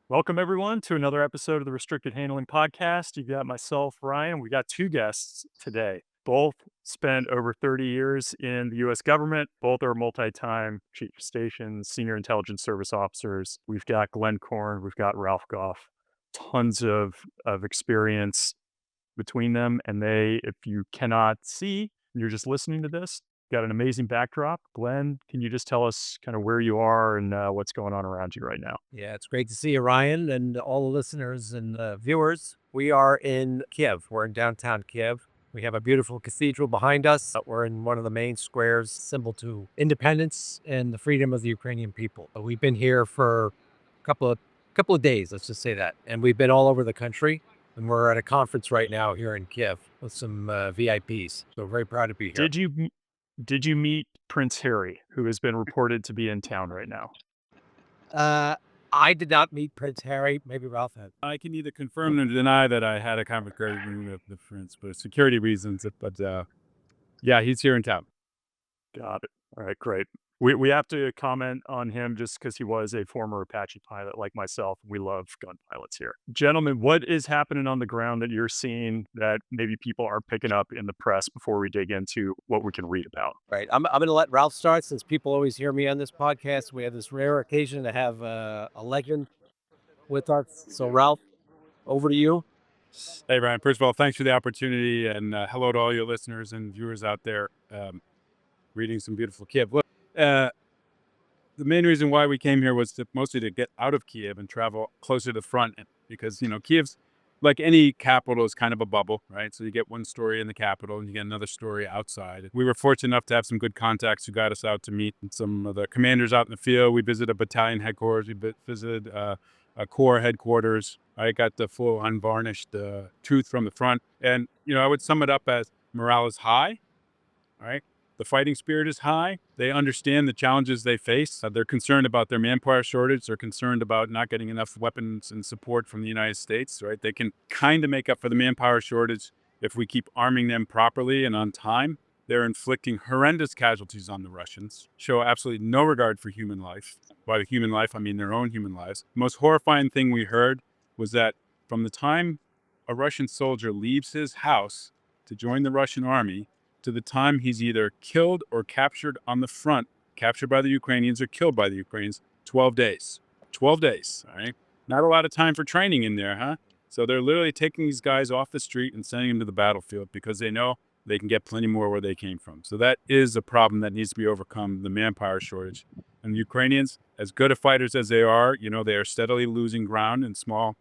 Welcome, everyone, to another episode of the Restricted Handling Podcast. You got myself, Ryan. We got two guests today. Both spent over 30 years in the U.S. government. Both are multi-time chief of stations, senior intelligence service officers. We've got Glenn Korn. We've got Ralph Goff. Tons of experience between them. And they, if you cannot see, you're just listening to this, got an amazing backdrop. Glenn, can you just tell us kind of where you are and what's going on around you right now? Yeah, it's great to see you, Ryan, and all the listeners and viewers. We are in Kiev. We're in downtown Kiev. We have a beautiful cathedral behind us. We're in one of the main squares, symbol to independence and the freedom of the Ukrainian people. We've been here for a couple of days, let's just say that, and we've been all over the country. And we're at a conference right now here in Kiev with some VIPs. So very proud to be here. Did you m did you meet Prince Harry, who has been reported to be in town right now? Uh, I did not meet Prince Harry. Maybe Ralph had. I can neither confirm nor deny that I had a conversation with the prince for security reasons, but yeah, he's here in town. Got it. All right, great. We have to comment on him just because he was a former Apache pilot like myself. We love gun pilots here. Gentlemen, what is happening on the ground that you're seeing that maybe people aren't picking up in the press before we dig into what we can read about? Right. I'm going to let Ralph start since people always hear me on this podcast. We have this rare occasion to have a legend with us. So, Ralph, over to you. Hey, Ryan. First of all, thanks for the opportunity, and hello to all your listeners and viewers out there reading some beautiful Kiev. Look, the main reason why we came here was mostly to get out of Kiev and travel closer to the front, because Kiev's like any capital is kind of a bubble, right? So you get one story in the capital and you get another story outside. We were fortunate enough to have some good contacts who got us out to meet some of the commanders out in the field. We visited a battalion headquarters. We visited a corps headquarters. I got the full unvarnished truth from the front. And, I would sum it up as morale is high, right? The fighting spirit is high. They understand the challenges they face. They're concerned about their manpower shortage. They're concerned about not getting enough weapons and support from the United States, right? They can kind of make up for the manpower shortage if we keep arming them properly and on time. They're inflicting horrendous casualties on the Russians, show absolutely no regard for human life. By the human life, I mean their own human lives. The most horrifying thing we heard was that from the time a Russian soldier leaves his house to join the Russian army to the time he's either killed or captured on the front, captured by the Ukrainians or killed by the Ukrainians, 12 days. 12 days, all right? Not a lot of time for training in there, huh? So they're literally taking these guys off the street and sending them to the battlefield because they know they can get plenty more where they came from. So that is a problem that needs to be overcome, the manpower shortage. And the Ukrainians, as good of fighters as they are, they are steadily losing ground in small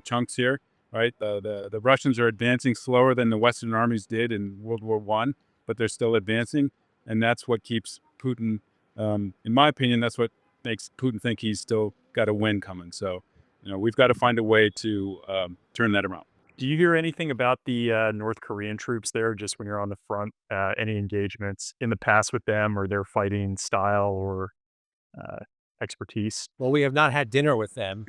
chunks here. Right, the Russians are advancing slower than the Western armies did in World War I, but they're still advancing, and that's what keeps Putin. In my opinion, that's what makes Putin think he's still got a win coming. So, we've got to find a way to turn that around. Do you hear anything about the North Korean troops there, just when you're on the front? Any engagements in the past with them or their fighting style or uh, expertise? Well, we have not had dinner with them.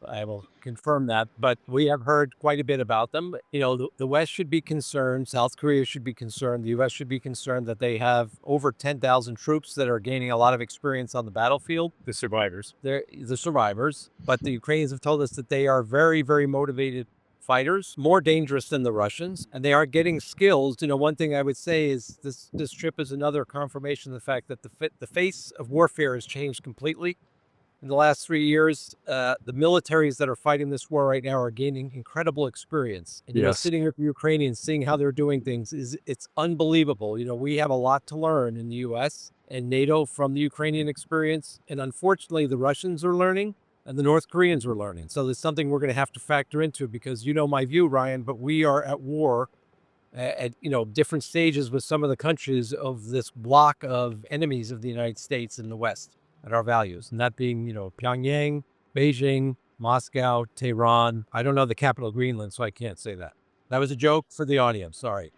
I will confirm that, but we have heard quite a bit about them. The West should be concerned. South Korea should be concerned. The U.S. should be concerned that they have over 10,000 troops that are gaining a lot of experience on the battlefield. The survivors. They're the survivors, but the Ukrainians have told us that they are very, very motivated fighters, more dangerous than the Russians, and they are getting skills. One thing I would say is this trip is another confirmation of the fact that the face of warfare has changed completely. In the last 3 years, the militaries that are fighting this war right now are gaining incredible experience. And, Yes. sitting here with the Ukrainians, seeing how they're doing things it's unbelievable. We have a lot to learn in the U.S. and NATO from the Ukrainian experience. And unfortunately, the Russians are learning and the North Koreans are learning. So there's something we're going to have to factor into because my view, Ryan, but we are at war at different stages with some of the countries of this block of enemies of the United States and the West and our values, and that being, Pyongyang, Beijing, Moscow, Tehran. I don't know the capital of Greenland, so I can't say that. That was a joke for the audience. Sorry.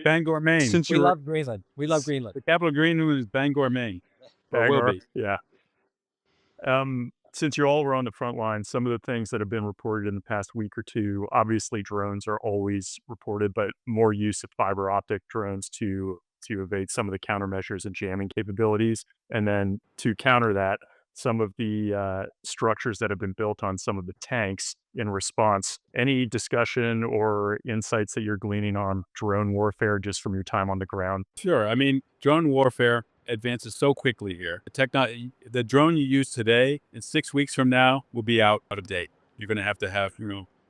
Bangor, Maine. Since We you're love Greenland. We love Greenland. The capital of Greenland is Bangor, Maine. Or will Bangor, be. yeah. Since you all were on the front line, some of the things that have been reported in the past week or two, obviously drones are always reported, but more use of fiber optic drones to evade some of the countermeasures and jamming capabilities. And then to counter that, some of the structures that have been built on some of the tanks in response. Any discussion or insights that you're gleaning on drone warfare just from your time on the ground? Sure. I mean, drone warfare advances so quickly here. The drone you use today, in 6 weeks from now, will be out of date. You're going to have,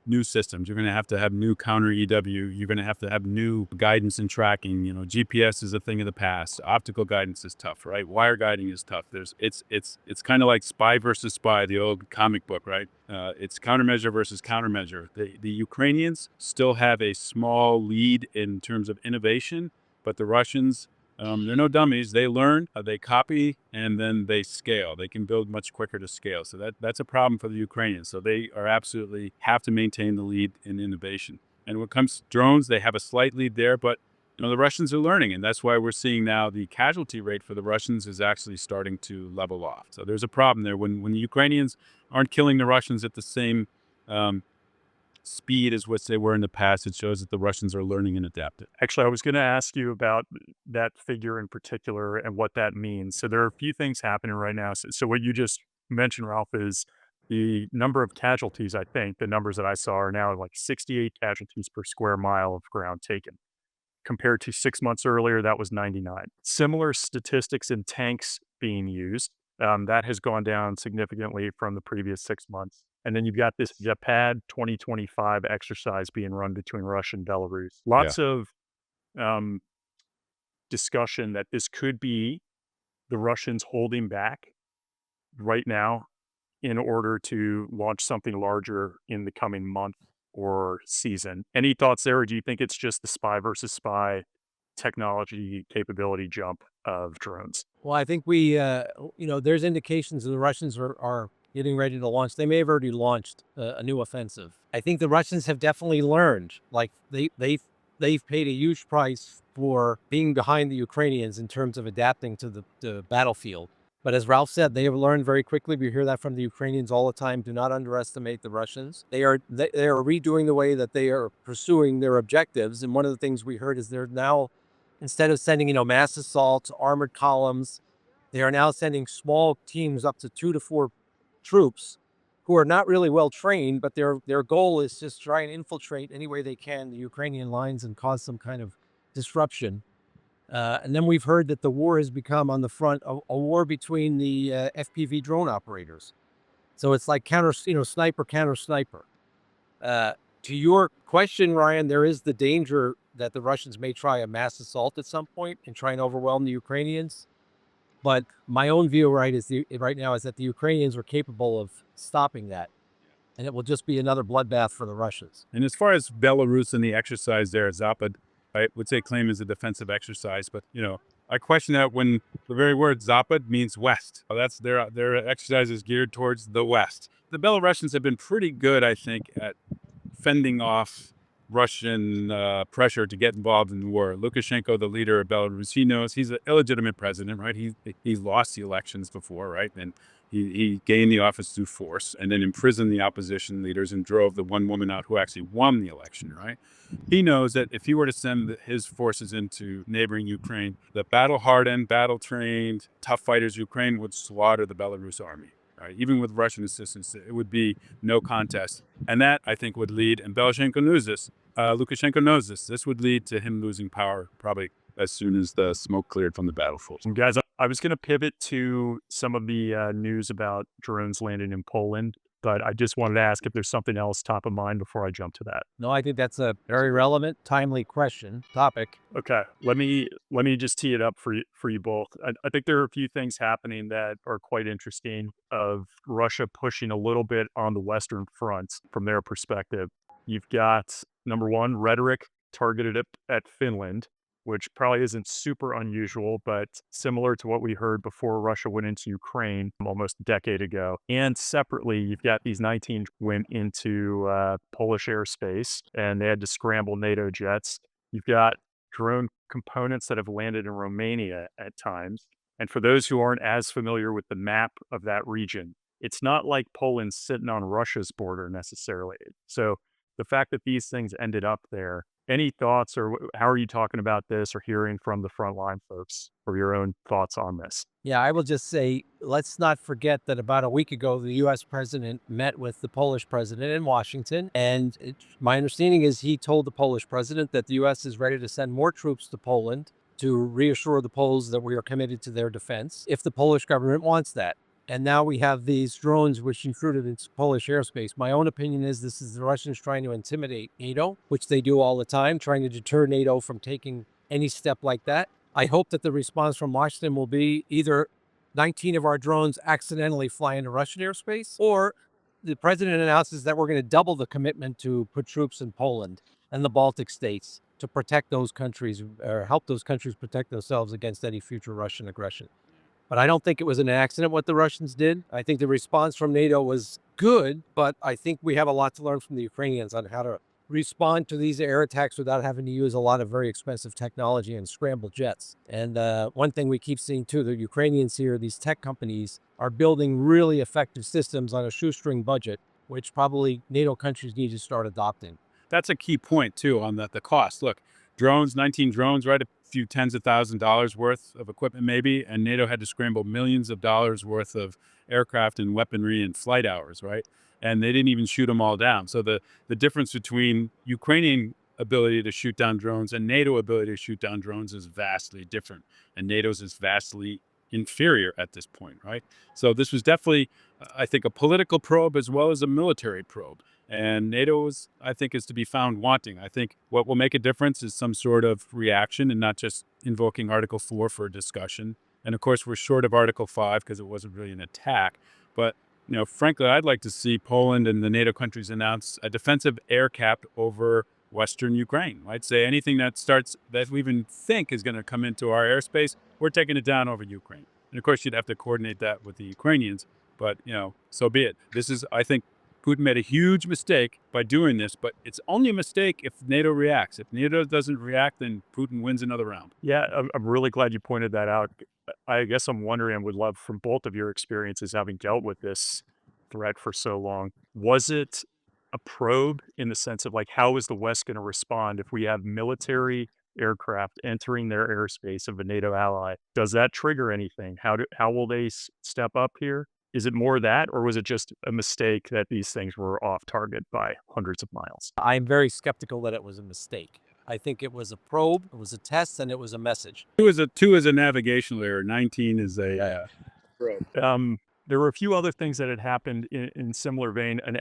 new systems. You're going to have new counter EW. You're going to have new guidance and tracking. GPS is a thing of the past. Optical guidance is tough, right? Wire guiding is tough. It's kind of like spy versus spy, the old comic book, right? It's countermeasure versus countermeasure. The Ukrainians still have a small lead in terms of innovation, but the Russians, they're no dummies. They learn, they copy, and then they scale. They can build much quicker to scale. So that's a problem for the Ukrainians. So they are absolutely have to maintain the lead in innovation. And when it comes to drones, they have a slight lead there, but the Russians are learning, and that's why we're seeing now the casualty rate for the Russians is actually starting to level off. So there's a problem there. When the Ukrainians aren't killing the Russians at the same speed as what they were in the past, it shows that the Russians are learning and adapting. Actually, I was going to ask you about that figure in particular and what that means. So there are a few things happening right now. So what you just mentioned, Ralph, is the number of casualties. I think the numbers that I saw are now like 68 casualties per square mile of ground taken. Compared to 6 months earlier, that was 99. Similar statistics in tanks being used. That has gone down significantly from the previous 6 months. And then you've got this Japad 2025 exercise being run between Russia and Belarus. Yeah. Lots of um, discussion that this could be the Russians holding back right now in order to launch something larger in the coming month or season. Any thoughts there, or do you think it's just the spy versus spy technology capability jump of drones? Well, I think there's indications that the Russians are getting ready to launch. They may have already launched a new offensive. I think the Russians have definitely learned. Like they've paid a huge price for being behind the Ukrainians in terms of adapting to the battlefield. But as Ralph said, they have learned very quickly. We hear that from the Ukrainians all the time. Do not underestimate the Russians. They are redoing the way that they are pursuing their objectives. And one of the things we heard is they're now, instead of sending mass assaults, armored columns, they are now sending small teams up to 2 to 4 troops who are not really well trained, but their goal is just try and infiltrate any way they can the Ukrainian lines and cause some kind of disruption. And then we've heard that the war has become on the front a war between the FPV drone operators. So it's like sniper, counter sniper. To your question, Ryan, there is the danger that the Russians may try a mass assault at some point and try and overwhelm the Ukrainians. But my own view, right now is that the Ukrainians are capable of stopping that, and it will just be another bloodbath for the Russians. And as far as Belarus and the exercise there, Zapad, I would say claim is a defensive exercise, but I question that when the very word Zapad means west. That's their exercise is geared towards the west. The Belarusians have been pretty good, I think, at fending off Russian pressure to get involved in the war. Lukashenko, the leader of Belarus, he knows he's an illegitimate president, right? He's lost the elections before, right? And he gained the office through force and then imprisoned the opposition leaders and drove the one woman out who actually won the election, right? He knows that if he were to send his forces into neighboring Ukraine, the battle-hardened, battle-trained, tough fighters Ukraine would slaughter the Belarus army. Right? Even with Russian assistance, it would be no contest. And that, I think, would lead, and Lukashenko knows this, this would lead to him losing power probably as soon as the smoke cleared from the battlefield. Guys, I was going to pivot to some of the news about drones landing in Poland, but I just wanted to ask if there's something else top of mind before I jump to that. No, I think that's a very relevant, timely topic. Okay, let me just tee it up for you both. I think there are a few things happening that are quite interesting of Russia pushing a little bit on the Western front from their perspective. You've got, number one, rhetoric targeted at Finland, which probably isn't super unusual, but similar to what we heard before Russia went into Ukraine almost a decade ago. And separately, you've got these 19 went into Polish airspace, and they had to scramble NATO jets. You've got drone components that have landed in Romania at times. And for those who aren't as familiar with the map of that region, it's not like Poland's sitting on Russia's border necessarily. So the fact that these things ended up there Any thoughts, or how are you talking about this or hearing from the frontline folks, or your own thoughts on this? Yeah, I will just say, let's not forget that about a week ago, the US president met with the Polish president in Washington. And my understanding is he told the Polish president that the US is ready to send more troops to Poland to reassure the Poles that we are committed to their defense if the Polish government wants that. And now we have these drones which intruded into Polish airspace. My own opinion is this is the Russians trying to intimidate NATO, which they do all the time, trying to deter NATO from taking any step like that. I hope that the response from Washington will be either 19 of our drones accidentally fly into Russian airspace, or the president announces that we're going to double the commitment to put troops in Poland and the Baltic states to protect those countries, or help those countries protect themselves against any future Russian aggression. But I don't think it was an accident what the Russians did. I think the response from NATO was good, but I think we have a lot to learn from the Ukrainians on how to respond to these air attacks without having to use a lot of very expensive technology and scramble jets. And one thing we keep seeing too, the Ukrainians here, these tech companies are building really effective systems on a shoestring budget, which probably NATO countries need to start adopting. That's a key point too on the cost. Look, drones, 19 drones, right? A few tens of $1,000s worth of equipment maybe, and NATO had to scramble millions of dollars worth of aircraft and weaponry and flight hours, right? And they didn't even shoot them all down. So the difference between Ukrainian ability to shoot down drones and NATO ability to shoot down drones is vastly different, and NATO's is vastly inferior at this point, right? So this was definitely, I think, a political probe as well as a military probe. And NATO's, I think, is to be found wanting. I think what will make a difference is some sort of reaction and not just invoking Article 4 for a discussion. And of course, we're short of Article 5 because it wasn't really an attack. But, frankly, I'd like to see Poland and the NATO countries announce a defensive air cap over Western Ukraine. I'd say anything that we even think is going to come into our airspace, we're taking it down over Ukraine. And of course, you'd have to coordinate that with the Ukrainians. But, so be it. I think, Putin made a huge mistake by doing this, but it's only a mistake if NATO reacts. If NATO doesn't react, then Putin wins another round. Yeah, I'm really glad you pointed that out. I guess I'm wondering, and would love from both of your experiences having dealt with this threat for so long, was it a probe in the sense of like, how is the West going to respond if we have military aircraft entering their airspace of a NATO ally? Does that trigger anything? How will they step up here? Is it more that, or was it just a mistake that these things were off target by hundreds of miles? I'm very skeptical that it was a mistake. I think it was a probe, it was a test, and it was a message. Two is a navigational error. 19 is a probe. There were a few other things that had happened in similar vein. A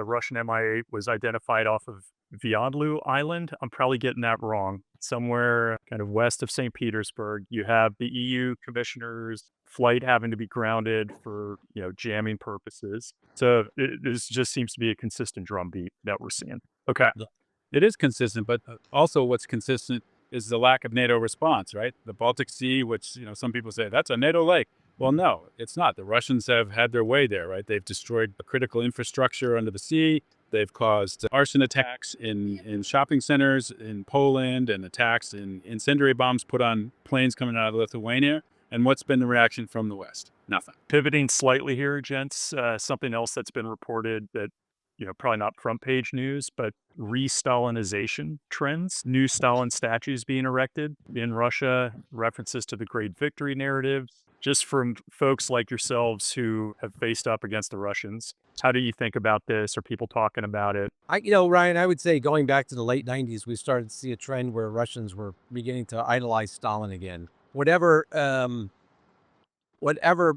Russian Mi-8 was identified off of Vyandlu Island. I'm probably getting that wrong. Somewhere kind of west of St. Petersburg. You have the EU commissioner's flight having to be grounded for, jamming purposes. So this just seems to be a consistent drumbeat that we're seeing. Okay. It is consistent, but also what's consistent is the lack of NATO response, right? The Baltic Sea, which, some people say that's a NATO lake. Well, no, it's not. The Russians have had their way there, right? They've destroyed critical infrastructure under the sea. They've caused arson attacks in shopping centers in Poland and attacks in incendiary bombs put on planes coming out of Lithuania. And what's been the reaction from the West? Nothing. Pivoting slightly here, gents, something else that's been reported that, probably not front page news, but re-Stalinization trends, new Stalin statues being erected in Russia, references to the Great Victory narrative, just from folks like yourselves who have faced up against the Russians. How do you think about this? Are people talking about it? Ryan, I would say going back to the late 90s, we started to see a trend where Russians were beginning to idolize Stalin again. Whatever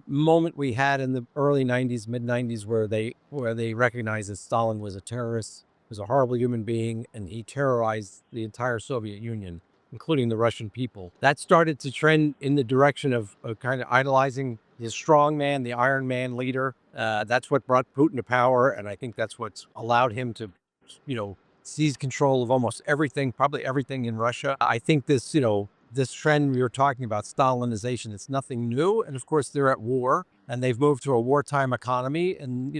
moment we had in the early 90s, mid 90s, where they recognized that Stalin was a terrorist, was a horrible human being, and he terrorized the entire Soviet Union, including the Russian people. That started to trend in the direction of kind of idolizing his strong man, the Iron Man leader. That's what brought Putin to power, and I think that's what's allowed him to, seize control of almost everything, probably everything in Russia. I think this trend we were talking about, Stalinization, it's nothing new. And of course, they're at war and they've moved to a wartime economy. And,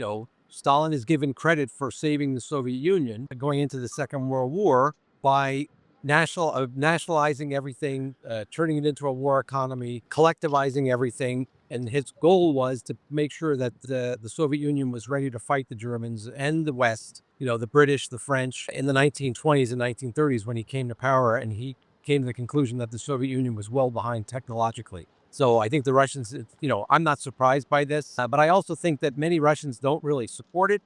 Stalin is given credit for saving the Soviet Union going into the Second World War by nationalizing everything, turning it into a war economy, collectivizing everything. And his goal was to make sure that the Soviet Union was ready to fight the Germans and the West, the British, the French, in the 1920s and 1930s when he came to power. And he came to the conclusion that the Soviet Union was well behind technologically. So I think the Russians, I'm not surprised by this, but I also think that many Russians don't really support it.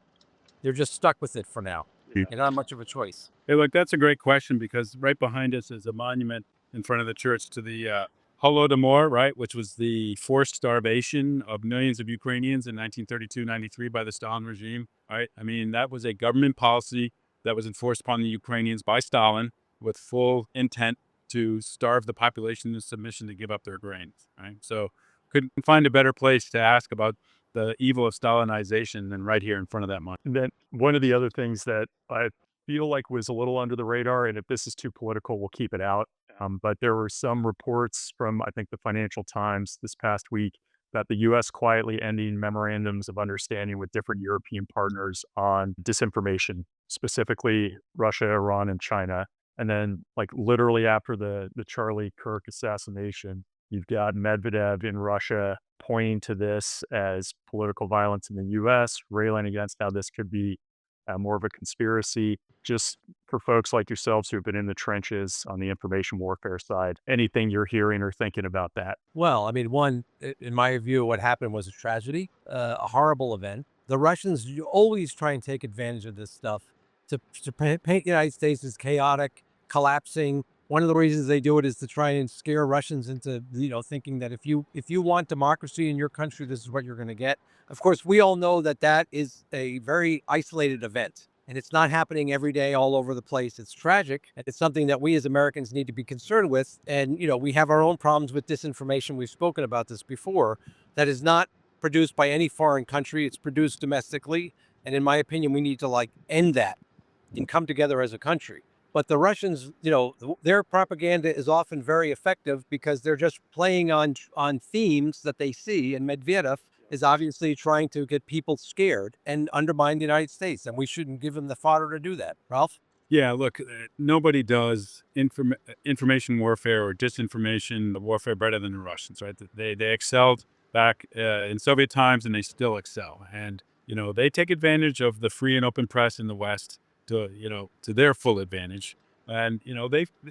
They're just stuck with it for now and not much of a choice. Hey, look, that's a great question because right behind us is a monument in front of the church to the Holodomor, right, which was the forced starvation of millions of Ukrainians in 1932-93 by the Stalin regime, right? I mean, that was a government policy that was enforced upon the Ukrainians by Stalin with full intent to starve the population into submission to give up their grains, right? So couldn't find a better place to ask about the evil of Stalinization than right here in front of that monument. And then one of the other things that I feel like was a little under the radar, and if this is too political, we'll keep it out. But there were some reports from, I think, the Financial Times this past week that the U.S. quietly ending memorandums of understanding with different European partners on disinformation, specifically Russia, Iran, and China. And then, like literally after the Charlie Kirk assassination, you've got Medvedev in Russia pointing to this as political violence in the U.S., railing against how this could be more of a conspiracy. Just for folks like yourselves who've been in the trenches on the information warfare side, anything you're hearing or thinking about that? Well, I mean, in my view, what happened was a tragedy, a horrible event. The Russians always try and take advantage of this stuff to paint the United States as chaotic, collapsing. One of the reasons they do it is to try and scare Russians into, thinking that if you want democracy in your country, this is what you're going to get. Of course, we all know that that is a very isolated event. And it's not happening every day all over the place. It's tragic. And it's something that we as Americans need to be concerned with. And, we have our own problems with disinformation. We've spoken about this before. That is not produced by any foreign country. It's produced domestically. And in my opinion, we need to end that and come together as a country. But the Russians, their propaganda is often very effective because they're just playing on themes that they see. And Medvedev is obviously trying to get people scared and undermine the United States. And we shouldn't give them the fodder to do that. Ralph? Yeah, look, nobody does information warfare or disinformation warfare better than the Russians, right? They excelled back in Soviet times, and they still excel. And they take advantage of the free and open press in the West to their full advantage. And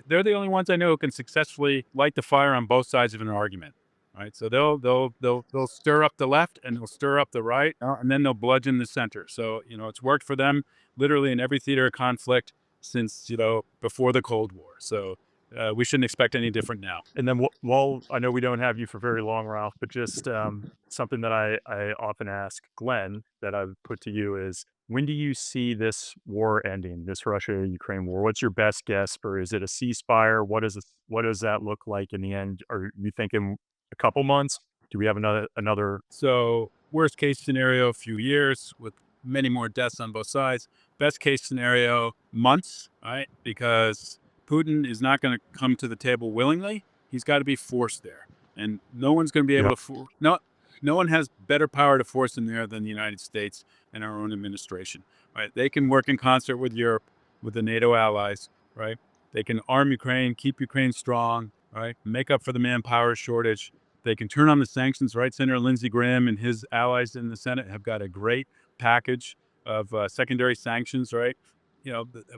they're the only ones I know who can successfully light the fire on both sides of an argument. Right, so they'll stir up the left and they'll stir up the right, and then they'll bludgeon the center. So it's worked for them literally in every theater of conflict since before the Cold War. So we shouldn't expect any different now. And then, while I know we don't have you for very long, Ralph, but just something that I often ask Glenn that I've put to you is, when do you see this war ending, this Russia-Ukraine war? What's your best guess for, is it a ceasefire? What does that look like in the end? Are you thinking a couple months? Do we have another? So worst case scenario, a few years with many more deaths on both sides. Best case scenario, months, right? Because Putin is not going to come to the table willingly. He's got to be forced there, and no one's going to be able to. No one has better power to force him there than the United States and our own administration. Right? They can work in concert with Europe, with the NATO allies. Right? They can arm Ukraine, keep Ukraine strong. Right? Make up for the manpower shortage. They can turn on the sanctions. Right? Senator Lindsey Graham and his allies in the Senate have got a great package of secondary sanctions. Right?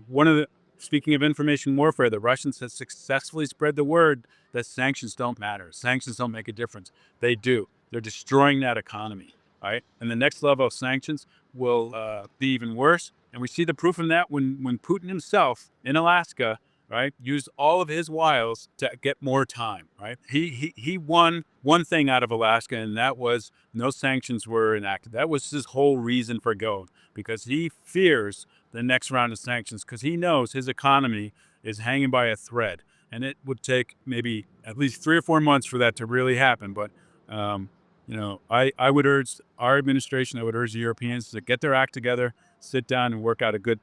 One of the Speaking of information warfare, the Russians have successfully spread the word that sanctions don't matter. Sanctions don't make a difference. They do. They're destroying that economy, right? And the next level of sanctions will be even worse. And we see the proof in that when Putin himself in Alaska, right, used all of his wiles to get more time, right? He won one thing out of Alaska, and that was no sanctions were enacted. That was his whole reason for going, because he fears the next round of sanctions because he knows his economy is hanging by a thread. And it would take maybe at least 3 or 4 months for that to really happen. But I would urge our administration, I would urge the Europeans to get their act together, sit down and work out a good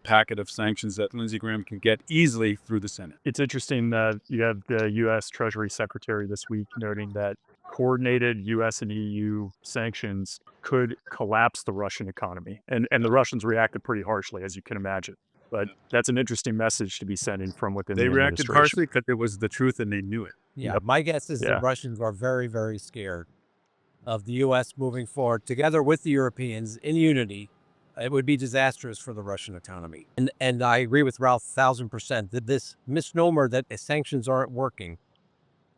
packet of sanctions that Lindsey Graham can get easily through the Senate. It's interesting that you have the U.S. Treasury Secretary this week noting that coordinated U.S. and EU sanctions could collapse the Russian economy. And the Russians reacted pretty harshly, as you can imagine. But that's an interesting message to be sending from within They the reacted administration. harshly because it was the truth and they knew it. Yeah, my guess is the Yeah. Russians are very, very scared. of the U.S. moving forward together with the Europeans in unity, it would be disastrous for the Russian economy. And I agree with Ralph 1,000% that this misnomer that sanctions aren't working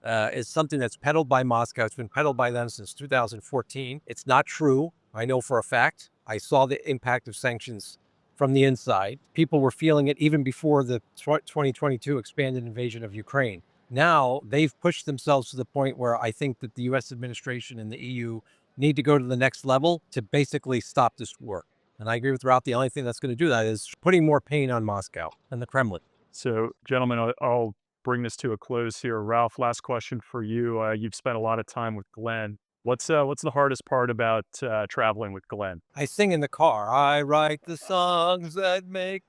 is something that's peddled by Moscow. It's been peddled by them since 2014. It's not true. I know for a fact. I saw the impact of sanctions from the inside. People were feeling it even before the 2022 expanded invasion of Ukraine. Now they've pushed themselves to the point where I think that the U.S. administration and the EU need to go to the next level to basically stop this war. And I agree with Ralph. The only thing that's going to do that is putting more pain on Moscow and the Kremlin. So, gentlemen, I'll bring this to a close here. Ralph, last question for you. You've spent a lot of time with Glenn. What's the hardest part about traveling with Glenn? I sing in the car. I write the songs that make.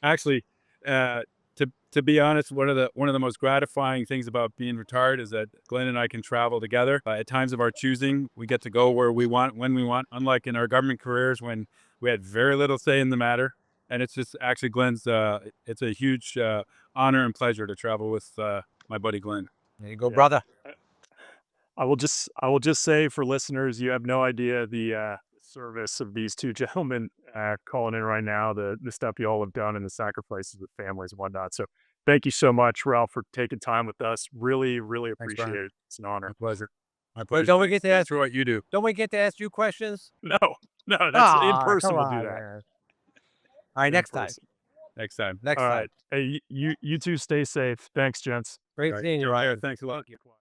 Actually, to be honest, one of the most gratifying things about being retired is that Glenn and I can travel together. At times of our choosing, we get to go where we want, when we want, unlike in our government careers when we had very little say in the matter. And it's just actually Glenn's, it's a huge honor and pleasure to travel with my buddy Glenn. There you go, Yeah. brother. I will just say for listeners, you have no idea the service of these two gentlemen calling in right now, the stuff you all have done and the sacrifices with families and whatnot. So thank you so much, Ralph, for taking time with us. Really, really Thanks, appreciate Brian. it. It's an honor. My pleasure. My But pleasure. don't we get to Thanks ask? for what you do. Don't we get to ask you questions? No, that's in person. Come We'll on, do that. man. All right, In next time. person. Next time. Next All time. right. Hey, you two stay safe. Thanks, gents. Great All right. seeing you, Take care. Ryan. Thanks a lot. Thank you.